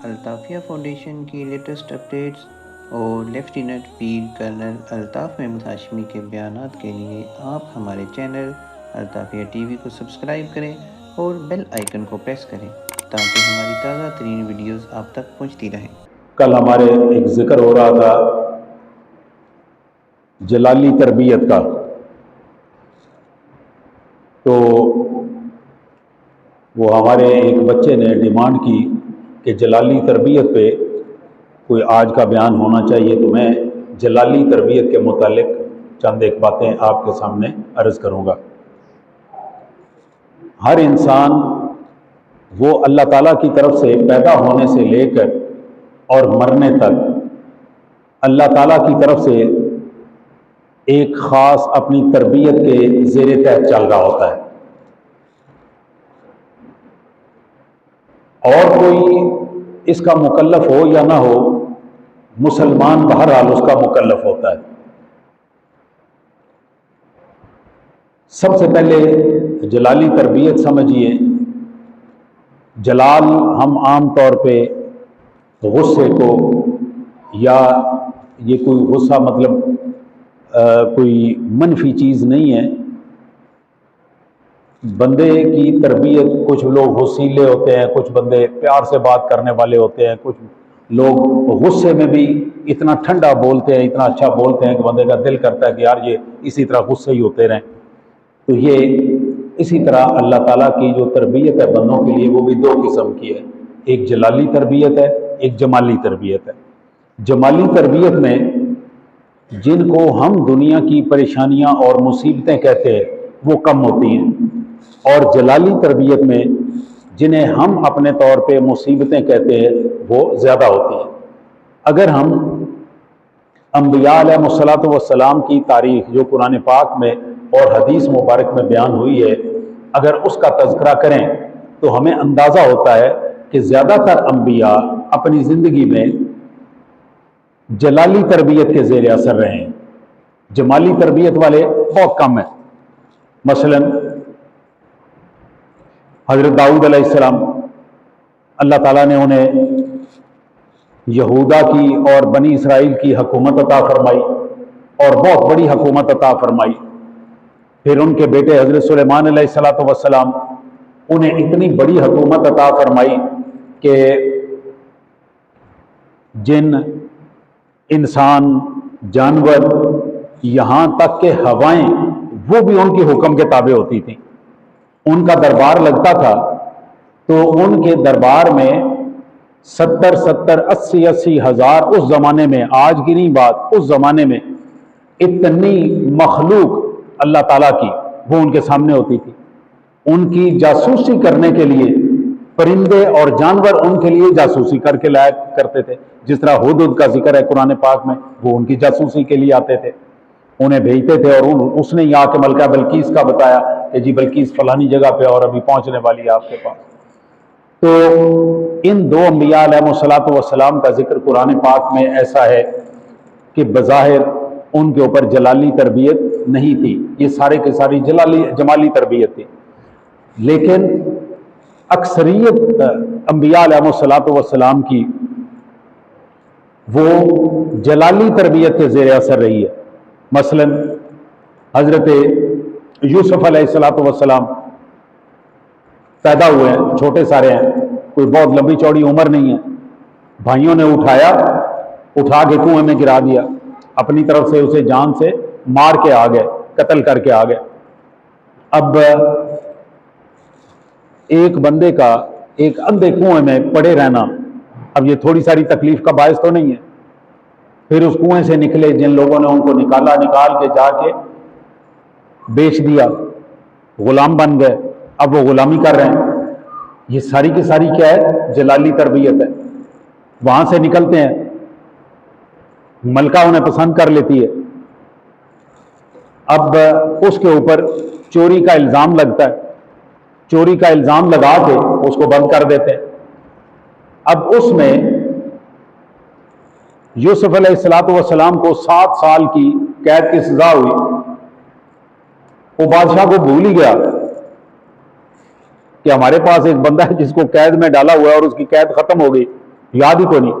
الطافیہ foundation کی latest updates اور lieutenant پیر colonel Altaf Mahmood Hashmi کے بیانات کے لیے آپ ہمارے چینل الطافیہ ٹی وی کو سبسکرائب کریں اور بیل آئیکن کو پریس کریں تاکہ ہماری تازہ ترین ویڈیوز آپ تک پہنچتی رہیں۔ کل ہمارے ایک ذکر ہو رہا تھا جلالی تربیت کا، تو وہ ہمارے ایک بچے نے ڈیمانڈ کی کہ جلالی تربیت پہ کوئی آج کا بیان ہونا چاہیے، تو میں جلالی تربیت کے متعلق چند ایک باتیں آپ کے سامنے عرض کروں گا۔ ہر انسان وہ اللہ تعالیٰ کی طرف سے پیدا ہونے سے لے کر اور مرنے تک اللہ تعالیٰ کی طرف سے ایک خاص اپنی تربیت کے زیر تحت چل رہا ہوتا ہے، اور کوئی اس کا مکلف ہو یا نہ ہو، مسلمان بہرحال اس کا مکلف ہوتا ہے۔ سب سے پہلے جلالی تربیت سمجھیے۔ جلال ہم عام طور پہ غصے کو، یا یہ کوئی غصہ مطلب کوئی منفی چیز نہیں ہے، بندے کی تربیت، کچھ لوگ غصیلے ہوتے ہیں، کچھ بندے پیار سے بات کرنے والے ہوتے ہیں، کچھ لوگ غصے میں بھی اتنا ٹھنڈا بولتے ہیں، اتنا اچھا بولتے ہیں کہ بندے کا دل کرتا ہے کہ یار یہ اسی طرح غصے ہی ہوتے رہیں۔ تو یہ اسی طرح اللہ تعالیٰ کی جو تربیت ہے بندوں کے لیے، وہ بھی دو قسم کی ہے، ایک جلالی تربیت ہے، ایک جمالی تربیت ہے۔ جمالی تربیت میں جن کو ہم دنیا کی پریشانیاں اور مصیبتیں کہتے ہیں وہ کم ہوتی ہیں، اور جلالی تربیت میں جنہیں ہم اپنے طور پہ مصیبتیں کہتے ہیں وہ زیادہ ہوتی ہیں۔ اگر ہم انبیاء علیہ الصلوۃ والسلام کی تاریخ جو قرآن پاک میں اور حدیث مبارک میں بیان ہوئی ہے، اگر اس کا تذکرہ کریں تو ہمیں اندازہ ہوتا ہے کہ زیادہ تر انبیاء اپنی زندگی میں جلالی تربیت کے زیر اثر رہے ہیں، جمالی تربیت والے بہت کم ہیں۔ مثلا حضرت داؤد علیہ السلام، اللہ تعالیٰ نے انہیں یہودا کی اور بنی اسرائیل کی حکومت عطا فرمائی، اور بہت بڑی حکومت عطا فرمائی۔ پھر ان کے بیٹے حضرت سلیمان علیہ السلام، انہیں اتنی بڑی حکومت عطا فرمائی کہ جن، انسان، جانور، یہاں تک کہ ہوائیں، وہ بھی ان کے حکم کے تابع ہوتی تھیں۔ ان کا دربار لگتا تھا تو ان کے دربار میں 70 ہزار، اس زمانے میں، آج کی نہیں بات، اس زمانے میں اتنی مخلوق اللہ تعالیٰ کی وہ ان کے سامنے ہوتی تھی۔ ان کی جاسوسی کرنے کے لیے پرندے اور جانور ان کے لیے جاسوسی کر کے لایا کرتے تھے، جس طرح ہدہد کا ذکر ہے قرآن پاک میں، وہ ان کی جاسوسی کے لیے آتے تھے، انہیں بھیجتے تھے، اور اس نے یہاں کے ملکہ بلقیس کا بتایا کہ جی بلقیس فلانی جگہ پہ اور ابھی پہنچنے والی ہے آپ کے پاس۔ تو ان دو انبیاء علیہ الصلوۃ والسلام کا ذکر قرآن پاک میں ایسا ہے کہ بظاہر ان کے اوپر جلالی تربیت نہیں تھی، یہ سارے کے ساری جمالی تربیت تھی، لیکن اکثریت انبیاء علیہ الصلوۃ والسلام کی وہ جلالی تربیت کے زیر اثر رہی ہے۔ مثلا حضرت یوسف علیہ السلام پیدا ہوئے ہیں، چھوٹے سارے ہیں، کوئی بہت لمبی چوڑی عمر نہیں ہے، بھائیوں نے اٹھا کے کنویں میں گرا دیا، اپنی طرف سے اسے جان سے مار کے آ گئے، قتل کر کے آ گئے۔ اب ایک بندے کا ایک اندھے کنویں میں پڑے رہنا، اب یہ تھوڑی ساری تکلیف کا باعث تو نہیں ہے۔ پھر اس کنویں سے نکلے، جن لوگوں نے ان کو نکال کے جا کے بیچ دیا، غلام بن گئے، اب وہ غلامی کر رہے ہیں۔ یہ ساری کی ساری کیا ہے؟ جلالی تربیت ہے۔ وہاں سے نکلتے ہیں، ملکہ انہیں پسند کر لیتی ہے، اب اس کے اوپر چوری کا الزام لگتا ہے، چوری کا الزام لگا کے اس کو بند کر دیتے ہیں۔ اب اس میں یوسف علیہ السلام کو 7 سال کی قید کی سزا ہوئی، وہ بادشاہ کو بھول ہی گیا کہ ہمارے پاس ایک بندہ ہے جس کو قید میں ڈالا ہوا ہے اور اس کی قید ختم ہو گئی، یاد ہی کو نہیں.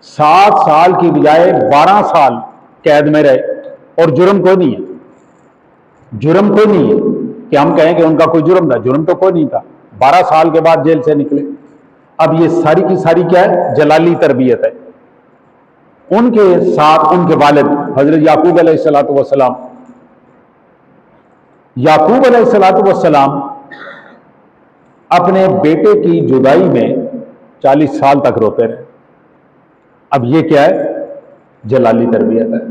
7 سال کی بجائے 12 سال قید میں رہے اور جرم کوئی نہیں ہے. جرم کوئی نہیں ہے کہ ہم کہیں کہ ان کا کوئی جرم تھا. جرم تو کوئی نہیں تھا. 12 سال کے بعد جیل سے نکلے. اب یہ ساری کی ساری کیا ہے؟ جلالی تربیت ہے. ان کے ساتھ ان کے والد حضرت یعقوب علیہ الصلوۃ والسلام، یعقوب علیہ الصلوۃ والسلام اپنے بیٹے کی جدائی میں 40 سال تک روتے رہے. اب یہ کیا ہے؟ جلالی تربیت ہے.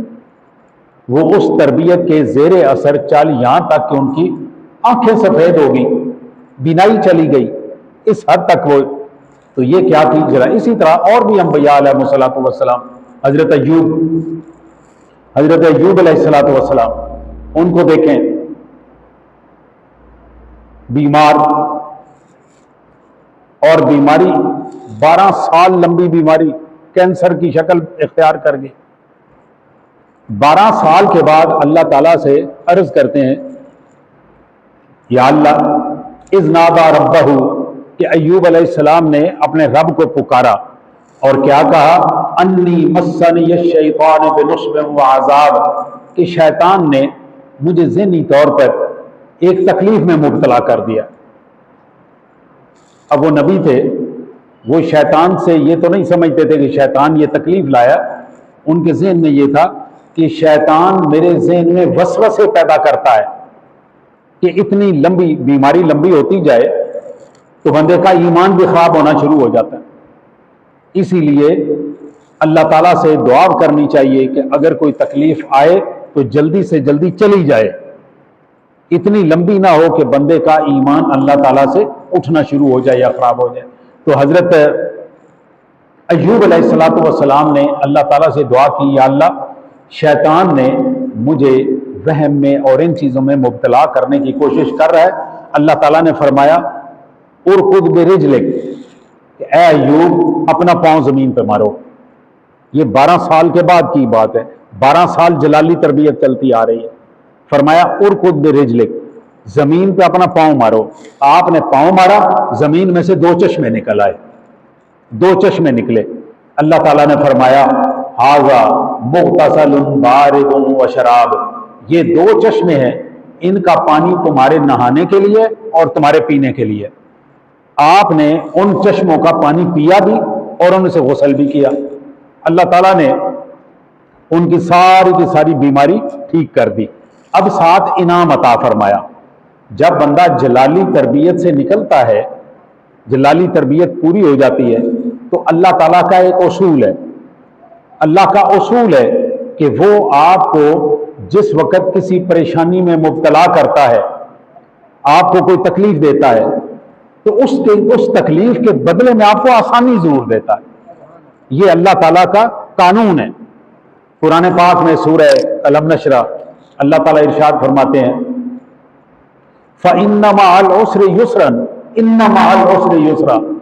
وہ اس تربیت کے زیر اثر یہاں تک کہ ان کی آنکھیں سفید ہو گئی، بینائی چلی گئی، اس حد تک وہ. تو یہ کیا تھی؟ اسی طرح اور بھی انبیاء علیہ الصلوۃ والسلام، حضرت ایوب علیہ الصلوۃ والسلام، ان کو دیکھیں، بیمار، اور بیماری 12 سال لمبی بیماری کینسر کی شکل اختیار کر گئی. 12 سال کے بعد اللہ تعالیٰ سے عرض کرتے ہیں، یا اللہ اذ نادى ربہ، کہ ایوب علیہ السلام نے اپنے رب کو پکارا اور کیا کہا؟ انی مسنی الشیطان بنصب وعذاب، کہ شیطان نے مجھے ذہنی طور پر ایک تکلیف میں مبتلا کر دیا. اب وہ نبی تھے، وہ شیطان سے یہ تو نہیں سمجھتے تھے کہ شیطان یہ تکلیف لایا. ان کے ذہن میں یہ تھا کہ شیطان میرے ذہن میں وسوسے پیدا کرتا ہے کہ اتنی لمبی بیماری لمبی ہوتی جائے تو بندے کا ایمان بھی خراب ہونا شروع ہو جاتا ہے. اسی لیے اللہ تعالیٰ سے دعا کرنی چاہیے کہ اگر کوئی تکلیف آئے تو جلدی سے جلدی چلی جائے، اتنی لمبی نہ ہو کہ بندے کا ایمان اللہ تعالیٰ سے اٹھنا شروع ہو جائے یا خراب ہو جائے. تو حضرت ایوب علیہ الصلوۃ والسلام نے اللہ تعالیٰ سے دعا کی، یا اللہ شیطان نے مجھے وہم میں اور ان چیزوں میں مبتلا کرنے کی کوشش کر رہا ہے. اللہ تعالیٰ نے فرمایا ارکض برجلک، کہ اے ایوب اپنا پاؤں زمین پہ مارو. یہ 12 سال کے بعد کی بات ہے، 12 سال جلالی تربیت چلتی آ رہی ہے. فرمایا ارکض برجلک، زمین پہ اپنا پاؤں مارو. آپ نے پاؤں مارا، زمین میں سے 2 چشمے نکل آئے، 2 چشمے نکلے. اللہ تعالیٰ نے فرمایا ھذا مغتسل بارد وشراب، یہ 2 چشمے ہیں، ان کا پانی تمہارے نہانے کے لیے اور تمہارے پینے کے لیے. آپ نے ان چشموں کا پانی پیا بھی اور ان سے غسل بھی کیا. اللہ تعالیٰ نے ان کی ساری بیماری ٹھیک کر دی. اب ساتھ انعام عطا فرمایا. جب بندہ جلالی تربیت سے نکلتا ہے، جلالی تربیت پوری ہو جاتی ہے، تو اللہ تعالیٰ کا ایک اصول ہے، اللہ کا اصول ہے کہ وہ آپ کو جس وقت کسی پریشانی میں مبتلا کرتا ہے، آپ کو کوئی تکلیف دیتا ہے، تو اس تکلیف کے بدلے میں آپ کو آسانی ضرور دیتا ہے. یہ اللہ تعالیٰ کا قانون ہے. قرآن پاک میں سورہ الم نشرہ اللہ تعالیٰ ارشاد فرماتے ہیں فَإِنَّ مَعَ الْعُسْرِ يُسْرًا إِنَّ مَعَ الْعُسْرِ يُسْرًا،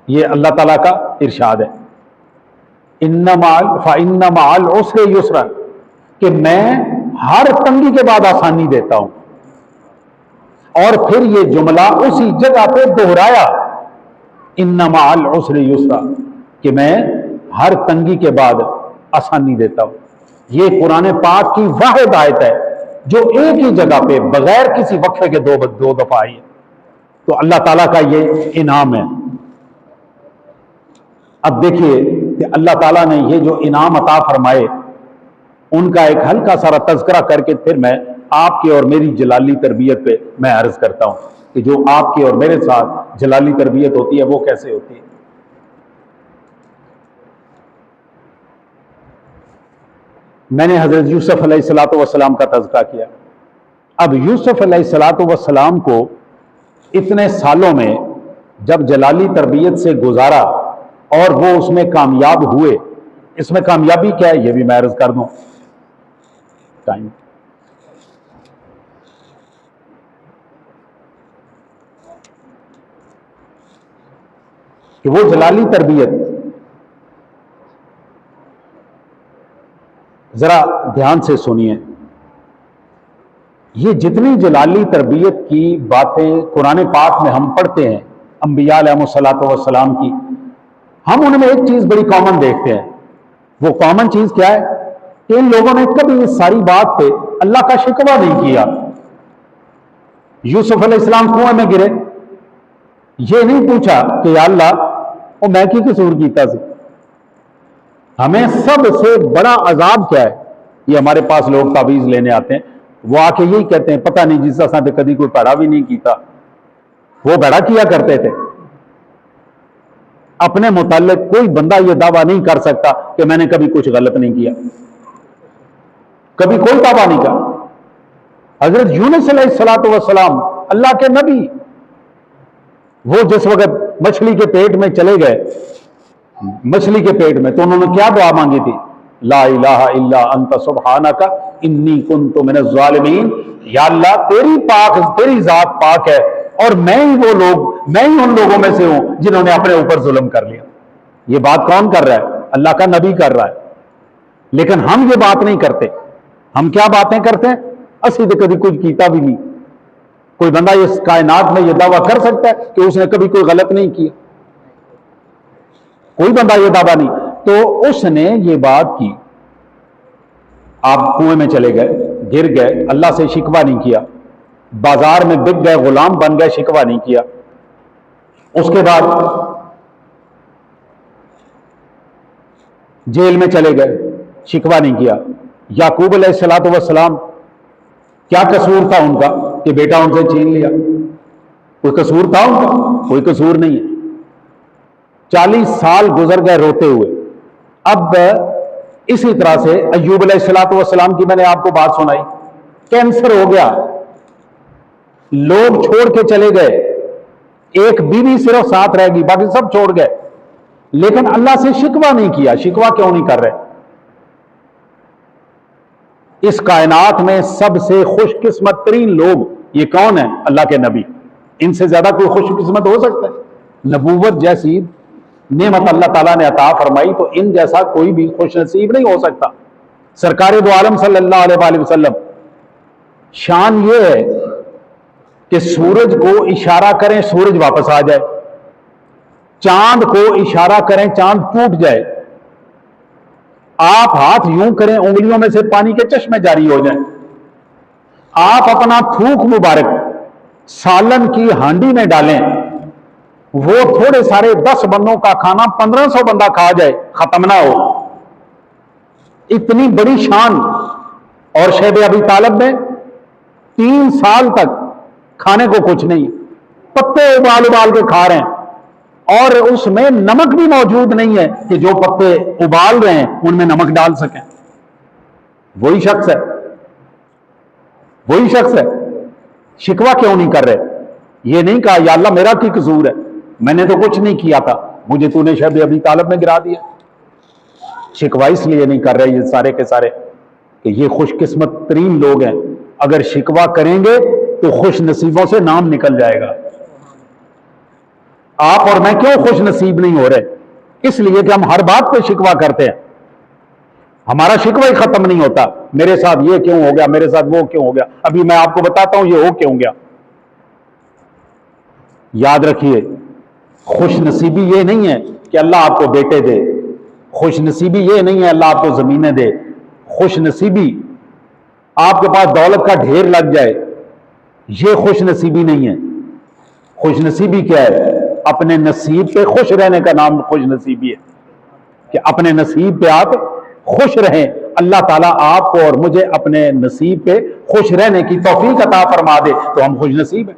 یہ اللہ تعالیٰ کا ارشاد ہے. فَإِنَّ مَعَ الْعُسْرِ يُسْرًا، کہ میں ہر تنگی کے بعد آسانی دیتا ہوں. اور پھر یہ جملہ اسی جگہ پہ دہرایا، اِنَّ مَعَ الْعُسْرِ يُسْرًا، کہ میں ہر تنگی کے بعد آسانی دیتا ہوں. یہ قرآن پاک کی واحد آیت ہے جو ایک ہی جگہ پہ بغیر کسی وقفے کے 2 دفعہ آئی ہے. تو اللہ تعالیٰ کا یہ انعام ہے. اب دیکھیے کہ اللہ تعالیٰ نے یہ جو انعام عطا فرمائے، ان کا ایک ہلکا سارا تذکرہ کر کے پھر میں آپ کی اور میری جلالی تربیت پہ میں عرض کرتا ہوں کہ جو آپ کی اور میرے ساتھ جلالی تربیت ہوتی ہے وہ کیسے ہوتی ہے. میں نے حضرت یوسف علیہ الصلوۃ والسلام کا تذکرہ کیا. اب یوسف علیہ الصلوۃ والسلام کو اتنے سالوں میں جب جلالی تربیت سے گزارا اور وہ اس میں کامیاب ہوئے، اس میں کامیابی کیا ہے یہ بھی میں عرض کر دوں. ٹائم کہ وہ جلالی تربیت، ذرا دھیان سے سنیے، یہ جتنی جلالی تربیت کی باتیں قرآن پاک میں ہم پڑھتے ہیں انبیاء علیہ الصلوۃ والسلام کی، ہم ان میں ایک چیز بڑی کامن دیکھتے ہیں. وہ کامن چیز کیا ہے کہ ان لوگوں نے کبھی اس ساری بات پہ اللہ کا شکوہ نہیں کیا. یوسف علیہ السلام کنویں میں گرے, یہ نہیں پوچھا کہ یا اللہ وہ میں کی قصور کیتا سی. ہمیں سب سے بڑا عذاب کیا ہے؟ یہ ہمارے پاس لوگ تعویذ لینے آتے ہیں, وہ آ کے یہی کہتے ہیں پتہ نہیں جس طرح کدی کوئی بڑا بھی نہیں کیتا. وہ بڑا کیا کرتے تھے. اپنے متعلق کوئی بندہ یہ دعویٰ نہیں کر سکتا کہ میں نے کبھی کچھ غلط نہیں کیا, کبھی کوئی دعویٰ نہیں کیا. حضرت یونس علیہ السلام اللہ کے نبی, وہ جس وقت مچھلی کے پیٹ میں چلے گئے, مچھلی کے پیٹ میں, تو انہوں نے کیا دعا مانگی تھی؟ لا الہ الا انت سبحانک انی کنت من الظالمین. یا اللہ تیری ذات پاک ہے اور میں ہی ان لوگوں میں سے ہوں جنہوں نے اپنے اوپر ظلم کر لیا. یہ بات کون کر رہا ہے؟ اللہ کا نبی کر رہا ہے. لیکن ہم یہ بات نہیں کرتے. ہم کیا باتیں کرتے ہیں؟ اسی تو کبھی کچھ کیتا بھی نہیں. کوئی بندہ اس کائنات میں یہ دعویٰ کر سکتا ہے کہ اس نے کبھی کوئی غلط نہیں کیا؟ کوئی بندہ یہ دعویٰ نہیں. تو اس نے یہ بات کی, آپ کنویں میں چلے گئے, گر گئے, اللہ سے شکوہ نہیں کیا, بازار میں بک گئے, غلام بن گئے, شکوہ نہیں کیا. اس کے بعد جیل میں چلے گئے, شکوہ نہیں کیا. یعقوب علیہ السلام کیا قصور تھا ان کا کہ بیٹا ان سے چھین لیا؟ کوئی قصور تھا ان کا؟ کوئی قصور نہیں ہے. 40 سال گزر گئے روتے ہوئے. اب اسی طرح سے ایوب علیہ السلام کی میں نے آپ کو بات سنائی, کینسر ہو گیا, لوگ چھوڑ کے چلے گئے, ایک بیوی صرف ساتھ رہ گئی, باقی سب چھوڑ گئے, لیکن اللہ سے شکوہ نہیں کیا. شکوہ کیوں نہیں کر رہے؟ اس کائنات میں سب سے خوش قسمت ترین لوگ یہ کون ہیں؟ اللہ کے نبی. ان سے زیادہ کوئی خوش قسمت ہو سکتا ہے؟ نبوت جیسی نعمت اللہ تعالیٰ نے عطا فرمائی تو ان جیسا کوئی بھی خوش نصیب نہیں ہو سکتا. سرکار دو عالم صلی اللہ علیہ وآلہ وسلم, شان یہ ہے کہ سورج کو اشارہ کریں سورج واپس آ جائے, چاند کو اشارہ کریں چاند ٹوٹ جائے, آپ ہاتھ یوں کریں انگلیوں میں سے پانی کے چشمے جاری ہو جائیں, آپ اپنا تھوک مبارک سالن کی ہانڈی میں ڈالیں, وہ تھوڑے سارے 10 بندوں کا کھانا 1500 بندہ کھا جائے, ختم نہ ہو. اتنی بڑی شان. اور شیب ابی طالب میں 3 سال تک کھانے کو کچھ نہیں, پتے ابال کے کھا رہے ہیں, اور اس میں نمک بھی موجود نہیں ہے کہ جو پتے ابال رہے ہیں ان میں نمک ڈال سکیں. وہی شخص ہے. شکوہ کیوں نہیں کر رہے؟ یہ نہیں کہا یا اللہ میرا کی قصور ہے, میں نے تو کچھ نہیں کیا تھا, مجھے تو نے شیب ابی طالب میں گرا دیا. شکوہ اس لیے نہیں کر رہے یہ سارے کے سارے کہ یہ خوش قسمت ترین لوگ ہیں. اگر شکوہ کریں گے تو خوش نصیبوں سے نام نکل جائے گا. آپ اور میں کیوں خوش نصیب نہیں ہو رہے؟ اس لیے کہ ہم ہر بات پہ شکوہ کرتے ہیں. ہمارا شکوہ ہی ختم نہیں ہوتا. میرے ساتھ یہ کیوں ہو گیا, میرے ساتھ وہ کیوں ہو گیا. ابھی میں آپ کو بتاتا ہوں یہ ہو کیوں گیا. یاد رکھیے, خوش نصیبی یہ نہیں ہے کہ اللہ آپ کو بیٹے دے, خوش نصیبی یہ نہیں ہے اللہ آپ کو زمینیں دے, خوش نصیبی آپ کے پاس دولت کا ڈھیر لگ جائے, یہ خوش نصیبی نہیں ہے. خوش نصیبی کیا ہے؟ اپنے نصیب پہ خوش رہنے کا نام خوش نصیبی ہے, کہ اپنے نصیب پہ آپ خوش رہیں. اللہ تعالیٰ آپ کو اور مجھے اپنے نصیب پہ خوش رہنے کی توفیق عطا فرما دے تو ہم خوش نصیب ہیں.